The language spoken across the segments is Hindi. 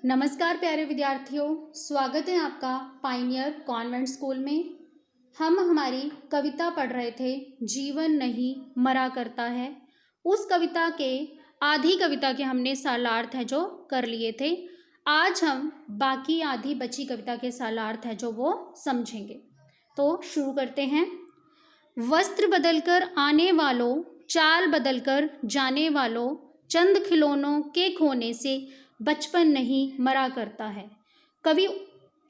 नमस्कार प्यारे विद्यार्थियों, स्वागत है आपका पाइनियर कॉन्वेंट स्कूल में। हम हमारी कविता पढ़ रहे थे, जीवन नहीं मरा करता है। उस कविता के आधी कविता के हमने सालार्थ है जो कर लिए थे। आज हम बाकी आधी बची कविता के सालार्थ है जो वो समझेंगे। तो शुरू करते हैं। वस्त्र बदलकर आने वालों, चाल बदलकर जाने वालों, चंद खिलौनों के खोने से बचपन नहीं मरा करता है। कवि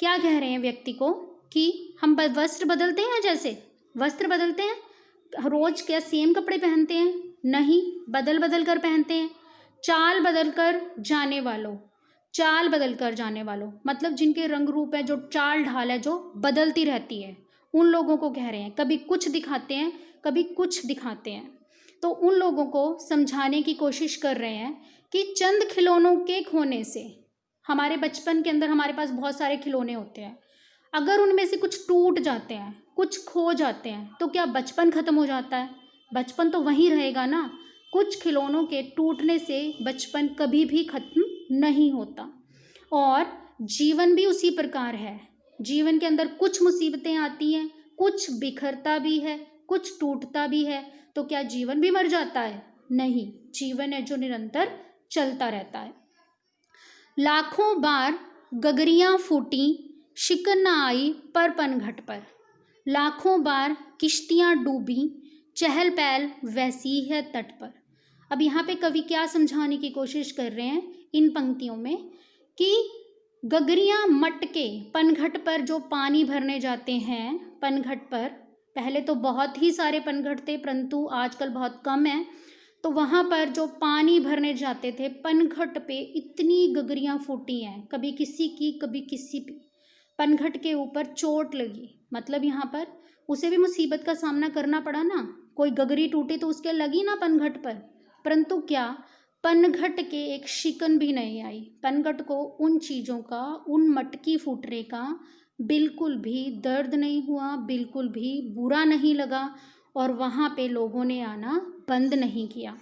क्या कह रहे हैं व्यक्ति को कि हम वस्त्र बदलते हैं, जैसे वस्त्र बदलते हैं, रोज क्या सेम कपड़े पहनते हैं? नहीं, बदल बदल कर पहनते हैं। चाल बदल कर जाने वालों, चाल बदल कर जाने वालों मतलब जिनके रंग रूप है, जो चाल ढाल है जो बदलती रहती है, उन लोगों को कह रहे हैं। कभी कुछ दिखाते हैं, कभी कुछ दिखाते हैं। तो उन लोगों को समझाने की कोशिश कर रहे हैं कि चंद खिलौनों के खोने से, हमारे बचपन के अंदर हमारे पास बहुत सारे खिलौने होते हैं, अगर उनमें से कुछ टूट जाते हैं, कुछ खो जाते हैं, तो क्या बचपन खत्म हो जाता है? बचपन तो वहीं रहेगा ना। कुछ खिलौनों के टूटने से बचपन कभी भी खत्म नहीं होता। और जीवन भी उसी प्रकार है। जीवन के अंदर कुछ मुसीबतें आती हैं, कुछ बिखरता भी है, कुछ टूटता भी है। तो क्या जीवन भी मर जाता है? नहीं, जीवन है जो निरंतर चलता रहता है। लाखों बार गगरियां फूटी, शिकन न आई पर पनघट पर। लाखों बार किश्तियां डूबी, चहल पहल वैसी है तट पर। अब यहाँ पे कवि क्या समझाने की कोशिश कर रहे हैं इन पंक्तियों में कि गगरियां मटके, पनघट पर जो पानी भरने जाते हैं, पनघट पर पहले तो बहुत ही सारे पनघट थे परंतु आजकल बहुत कम है। तो वहाँ पर जो पानी भरने जाते थे पनघट पे, इतनी गगरियाँ फूटी हैं, कभी किसी की कभी किसी की। पनघट के ऊपर चोट लगी, मतलब यहाँ पर उसे भी मुसीबत का सामना करना पड़ा ना। कोई गगरी टूटी तो उसके लगी ना पनघट पर, परंतु क्या पनघट के एक शिकन भी नहीं आई। पनघट को उन चीज़ों का, उन मटकी फूटने का बिल्कुल भी दर्द नहीं हुआ, बिल्कुल भी बुरा नहीं लगा, और वहाँ पे लोगों ने आना बंद नहीं किया।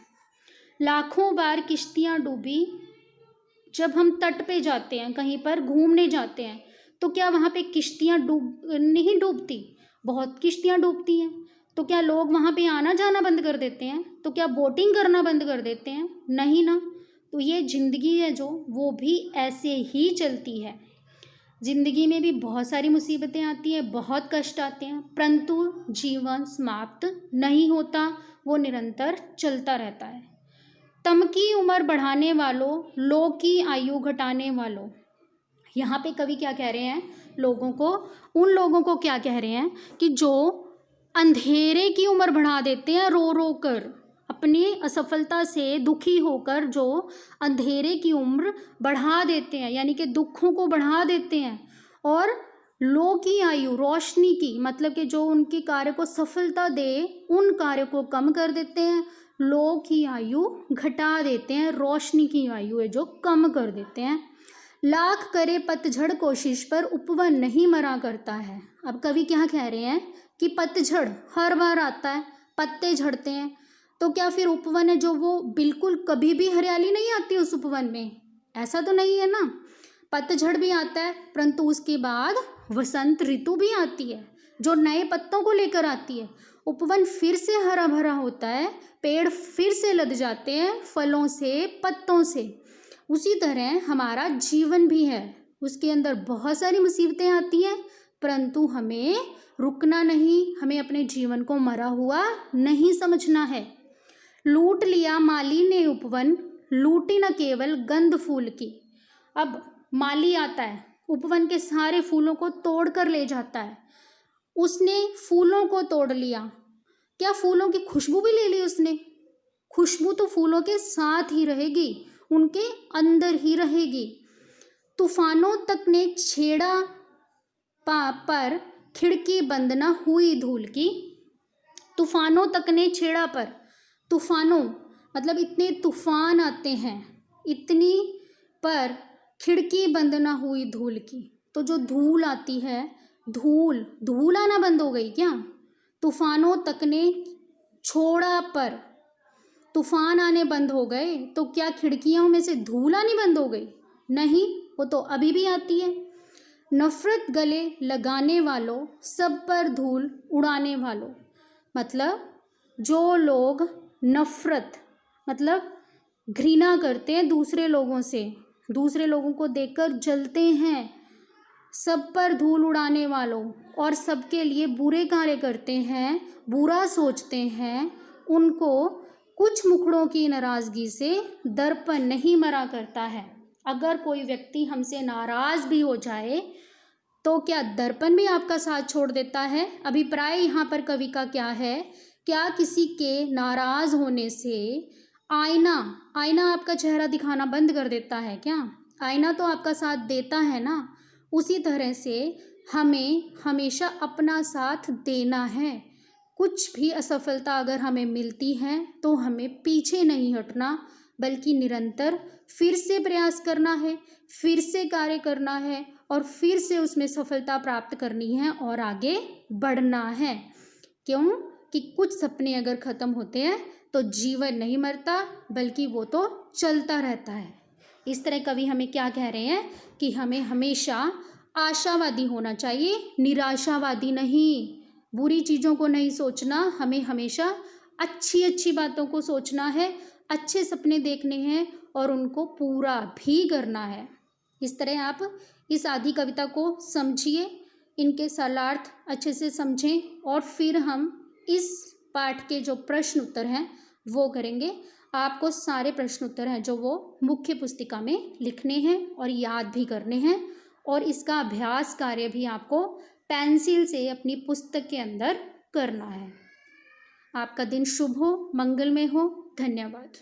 लाखों बार किश्तियाँ डूबी। जब हम तट पे जाते हैं, कहीं पर घूमने जाते हैं, तो क्या वहाँ पे किश्तियाँ नहीं डूबती? बहुत किश्तियाँ डूबती हैं। तो क्या लोग वहाँ पे आना जाना बंद कर देते हैं? तो क्या बोटिंग करना बंद कर देते हैं? नहीं ना। तो ये जिंदगी है जो, वो भी ऐसे ही चलती है। जिंदगी में भी बहुत सारी मुसीबतें आती हैं, बहुत कष्ट आते हैं, परंतु जीवन समाप्त नहीं होता, वो निरंतर चलता रहता है। तम की उम्र बढ़ाने वालों, लोग की आयु घटाने वालों। यहाँ पे कवि क्या कह रहे हैं लोगों को? उन लोगों को क्या कह रहे हैं कि जो अंधेरे की उम्र बढ़ा देते हैं रो रो कर, अपनी असफलता से दुखी होकर जो अंधेरे की उम्र बढ़ा देते हैं, यानी कि दुखों को बढ़ा देते हैं, और लो की आयु, रोशनी की, मतलब कि जो उनके कार्य को सफलता दे, उन कार्य को कम कर देते हैं। लो की आयु घटा देते हैं, रोशनी की आयु है जो कम कर देते हैं। लाख करे पतझड़ कोशिश पर उपवन नहीं मरा करता है। अब कवि क्या कह रहे हैं कि पतझड़ हर बार आता है, पत्ते झड़ते हैं, तो क्या फिर उपवन है जो वो बिल्कुल कभी भी हरियाली नहीं आती उस उपवन में? ऐसा तो नहीं है ना। पतझड़ भी आता है, परंतु उसके बाद वसंत ऋतु भी आती है जो नए पत्तों को लेकर आती है। उपवन फिर से हरा भरा होता है, पेड़ फिर से लद जाते हैं फलों से, पत्तों से। उसी तरह हमारा जीवन भी है, उसके अंदर बहुत सारी मुसीबतें आती हैं, परंतु हमें रुकना नहीं, हमें अपने जीवन को मरा हुआ नहीं समझना है। लूट लिया माली ने उपवन, लूटी न केवल गंध फूल की। अब माली आता है, उपवन के सारे फूलों को तोड़ कर ले जाता है। उसने फूलों को तोड़ लिया, क्या फूलों की खुशबू भी ले ली उसने? खुशबू तो फूलों के साथ ही रहेगी, उनके अंदर ही रहेगी। तूफानों तक ने छेड़ा पर खिड़की बंद न हुई धूल की। तूफानों तक ने छेड़ा पर, तूफानों मतलब इतने तूफान आते हैं, इतनी पर खिड़की बंद ना हुई धूल की। तो जो धूल आती है, धूल आना बंद हो गई क्या? तूफानों तक ने छोड़ा पर, तूफान आने बंद हो गए, तो क्या खिड़कियों में से धूल आनी बंद हो गई? नहीं, वो तो अभी भी आती है। नफरत गले लगाने वालों, सब पर धूल उड़ाने वालों। मतलब जो लोग नफरत मतलब घृणा करते हैं दूसरे लोगों से, दूसरे लोगों को देखकर जलते हैं, सब पर धूल उड़ाने वालों और सबके लिए बुरे कार्य करते हैं, बुरा सोचते हैं, उनको कुछ मुखड़ों की नाराज़गी से दर्पण नहीं मरा करता है। अगर कोई व्यक्ति हमसे नाराज़ भी हो जाए तो क्या दर्पण भी आपका साथ छोड़ देता है? अभिप्राय यहाँ पर कवि का क्या है? क्या किसी के नाराज़ होने से आईना आपका चेहरा दिखाना बंद कर देता है क्या? आईना तो आपका साथ देता है ना। उसी तरह से हमें हमेशा अपना साथ देना है। कुछ भी असफलता अगर हमें मिलती है तो हमें पीछे नहीं हटना, बल्कि निरंतर फिर से प्रयास करना है, फिर से कार्य करना है और फिर से उसमें सफलता प्राप्त करनी है और आगे बढ़ना है। क्यों कि कुछ सपने अगर ख़त्म होते हैं तो जीवन नहीं मरता, बल्कि वो तो चलता रहता है। इस तरह कवि हमें क्या कह रहे हैं कि हमें हमेशा आशावादी होना चाहिए, निराशावादी नहीं। बुरी चीज़ों को नहीं सोचना, हमें हमेशा अच्छी अच्छी बातों को सोचना है, अच्छे सपने देखने हैं और उनको पूरा भी करना है। इस तरह आप इस आधी कविता को समझिए, इनके सरलार्थ अच्छे से समझें और फिर हम इस पाठ के जो प्रश्न उत्तर हैं वो करेंगे। आपको सारे प्रश्न उत्तर हैं जो वो मुख्य पुस्तिका में लिखने हैं और याद भी करने हैं, और इसका अभ्यास कार्य भी आपको पेंसिल से अपनी पुस्तक के अंदर करना है। आपका दिन शुभ हो, मंगलमय हो। धन्यवाद।